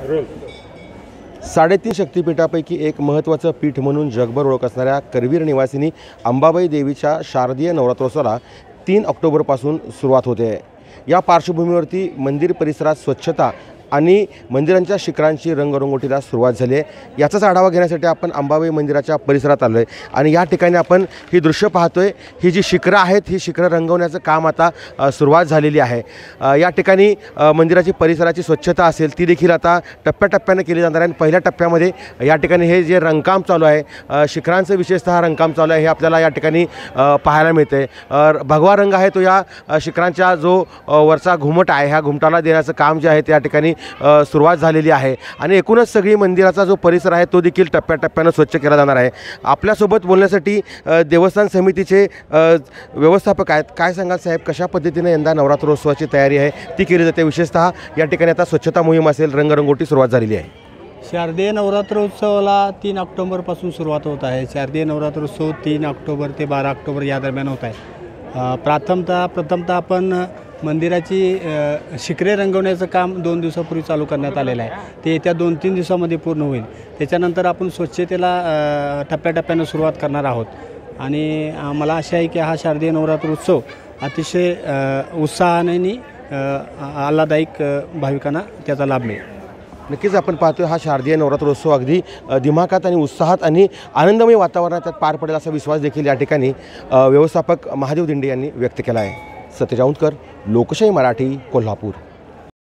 3.5 शक्तिपीठापैकी एक महत्त्वाचं पीठ म्हणून जगभर ओळख असणाऱ्या करवीर निवासिनी अंबाबाई देवीच्या शारदीय नवरात्रोत्सवाला 3 ऑक्टोबरपासून सुरुवात होते आहे। या पार्श्वभूमीवरती मंदिर परिसरात स्वच्छता आणि मंदिरांच्या शिखरांची रंगरंगोटीला सुरुवात झाली आहे। याचाच आढावा घेण्यासाठी आपण अंबाबाई मंदिराच्या परिसरात आलो आहे आणि या ठिकाणी आपण ही दृश्य पाहतोय। ही जी शिखरं आहेत ही शिखरं रंगवण्याचं काम आता सुरुवात झालेली आहे। या ठिकाणी मंदिराची परिसराची स्वच्छता असेल ती देखील आता टप्प्याटप्प्याने केली जाणार आहे। पहिल्या टप्प्यामध्ये या ठिकाणी हे जे रंगकाम चालू आहे, शिखरांचं विशेषतः रंगकाम चालू आहे, हे आपल्याला या ठिकाणी पाहायला मिळते। भगवा रंग आहे तो या शिखरांच्या जो वरचा घुमट आहे ह्या घुमटाला देण्याचं काम जे आहे ते या ठिकाणी सुरुवात झालेली आहे आणि एकूणच सगळी मंदिराचा जो परिसर आहे तो देखील टप्प्याटप्प्याने स्वच्छ केला जाणार आहे। आपल्यासोबत बोलण्यासाठी देवस्थान समितीचे व्यवस्थापक आहेत। काय सांगाल साहेब, कशा पद्धतीने यंदा नवरात्रोत्सवाची तयारी आहे ती केली जाते? विशेषतः या ठिकाणी आता स्वच्छता मोहीम असेल, रंगरंगोटी सुरुवात झालेली आहे। शारदीय नवरात्रोत्सवाला 3 ऑक्टोबरपासून सुरुवात होत आहे। शारदीय नवरात्रोत्सव 3 ऑक्टोबर ते 12 ऑक्टोबर या दरम्यान होत आहे। प्रथमतः आपण मंदिराची शिखरे रंगवण्याचं काम 2 दिवसापूर्वी चालू करण्यात आलेलं आहे। ते येत्या 2-3 दिवसामध्ये पूर्ण होईल। त्याच्यानंतर आपण स्वच्छतेला टप्प्याटप्प्यानं सुरुवात करणार आहोत आणि मला आशा आहे की हा शारदीय नवरात्रोत्सव अतिशय उत्साहाने आणि आल्हाददायक भाविकांना त्याचा लाभ मिळेल। नक्कीच आपण पाहतोय हा शारदीय नवरात्रोत्सव अगदी दिमाखात आणि उत्साहात आणि आनंदमय वातावरणात त्यात पार पडेल असा विश्वास देखील या ठिकाणी व्यवस्थापक महादेव दिंडे यांनी व्यक्त केला आहे। सत्यजाऊंतकर, लोकशाही मराठी, कोल्हापूर।